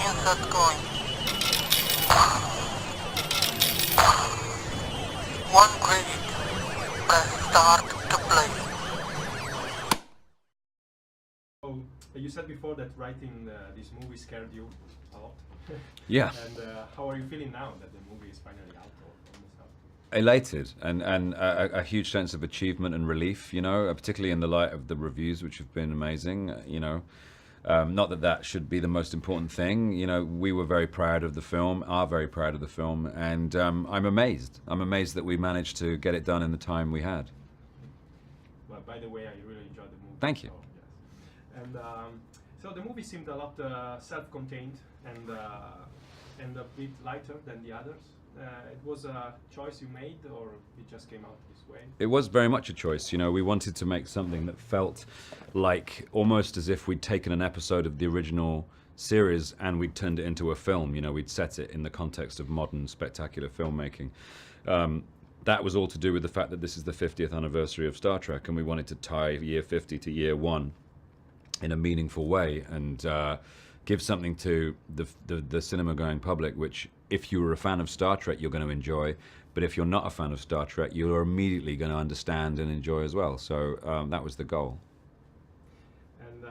Insert coin. One credit. Press start to play. So, you said before that writing this movie scared you a lot. Yeah. And how are you feeling now that the movie is finally out or almost out? Elated and a huge sense of achievement and relief, you know, particularly in the light of the reviews, which have been amazing, you know. Not that that should be the most important thing, you know. We were very proud of the film, are very proud of the film, and I'm amazed. I'm amazed that we managed to get it done in the time we had. Well, by the way, I really enjoyed the movie. Thank you. So, yes. And so the movie seemed a lot self-contained and a bit lighter than the others. It was a choice you made, or it just came out this way? It was very much a choice. You know, we wanted to make something that felt like almost as if we'd taken an episode of the original series and we'd turned it into a film. You know, we'd set it in the context of modern spectacular filmmaking. That was all to do with the fact that this is the 50th anniversary of Star Trek, and we wanted to tie year 50 to year 1 in a meaningful way, and give something to the cinema-going public, which, if you were a fan of Star Trek, you're going to enjoy, but if you're not a fan of Star Trek, you're immediately going to understand and enjoy as well. So that was the goal. And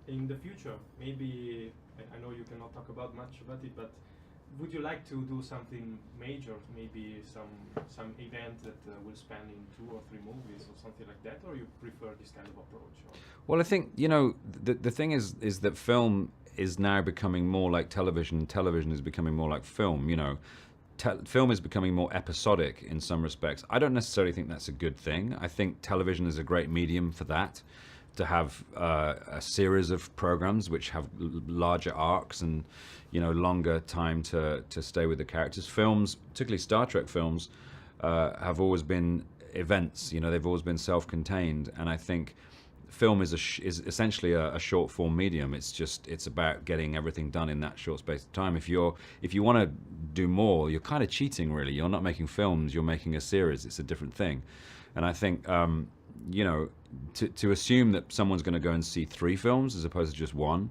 in the future, maybe, I know you cannot talk about much about it, but would you like to do something major, maybe some event that will span in 2 or 3 movies or something like that, or you prefer this kind of approach? Or? Well, I think, you know, the thing is that film is now becoming more like television. Television is becoming more like film, you know. Film is becoming more episodic in some respects. I don't necessarily think that's a good thing. I think television is a great medium for that, to have a series of programs which have larger arcs and, you know, longer time to stay with the characters. Films, particularly Star Trek films, have always been events. You know, they've always been self-contained, and I think film is essentially a short form medium. It's about getting everything done in that short space of time. If you want to do more, you're kind of cheating, really. You're not making films, you're making a series. It's a different thing. And I think you know, to assume that someone's going to go and see 3 films as opposed to just 1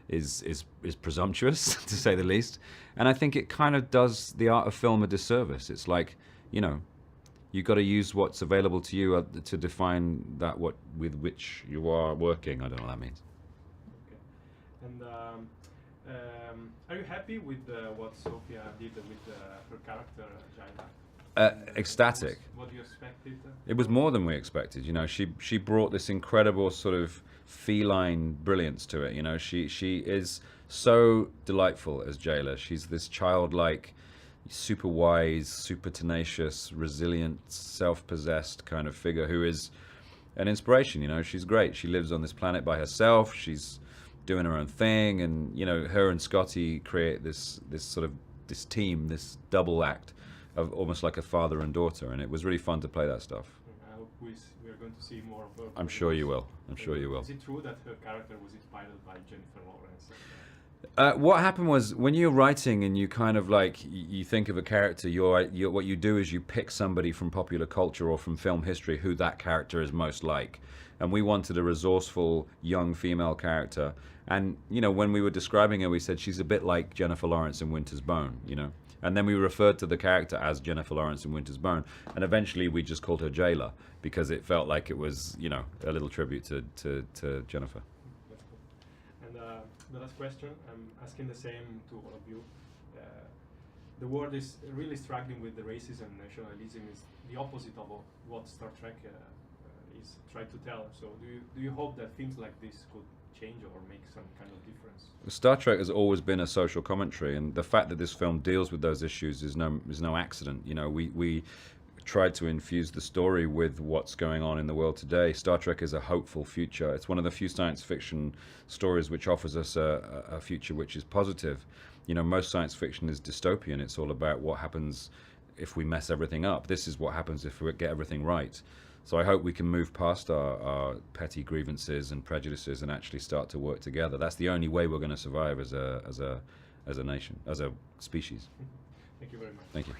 is presumptuous, to say the least. And I think it kind of does the art of film a disservice. It's like, you know, you've got to use what's available to you to define that with which you are working. I don't know what that means. Okay. And are you happy with what Sophia did with her character, Jaina? Ecstatic. What you expected? It was more than we expected. You know, she brought this incredible sort of feline brilliance to it. You know, she is so delightful as Jayla. She's this childlike, super wise, super tenacious, resilient, self-possessed kind of figure who is an inspiration. You know, she's great. She lives on this planet by herself. She's doing her own thing, and you know, her and Scotty create this team, this double act of almost like a father and daughter, and it was really fun to play that stuff. I hope we are going to see more of her. I'm sure you will. I'm sure you will. Is it true that her character was inspired by Jennifer Lawrence? What happened was, when you're writing and you kind of like, you think of a character, what you do is you pick somebody from popular culture or from film history who that character is most like. And we wanted a resourceful young female character. And, you know, when we were describing her, we said she's a bit like Jennifer Lawrence in Winter's Bone, you know. And then we referred to the character as Jennifer Lawrence in Winter's Bone. And eventually we just called her Jayla, because it felt like it was, you know, a little tribute to Jennifer. That's cool. And the last question, I'm asking the same to all of you. The world is really struggling with the racism and nationalism. Is the opposite of what Star Trek is trying to tell. So do you hope that things like this could change or make some kind of difference? Star Trek has always been a social commentary, and the fact that this film deals with those issues is no accident. You know, we tried to infuse the story with what's going on in the world today. Star Trek is a hopeful future. It's one of the few science fiction stories which offers us a future which is positive. You know, most science fiction is dystopian. It's all about what happens if we mess everything up. This is what happens if we get everything right. So I hope we can move past our petty grievances and prejudices and actually start to work together. That's the only way we're going to survive as a nation, as a species. Thank you very much. Thank you.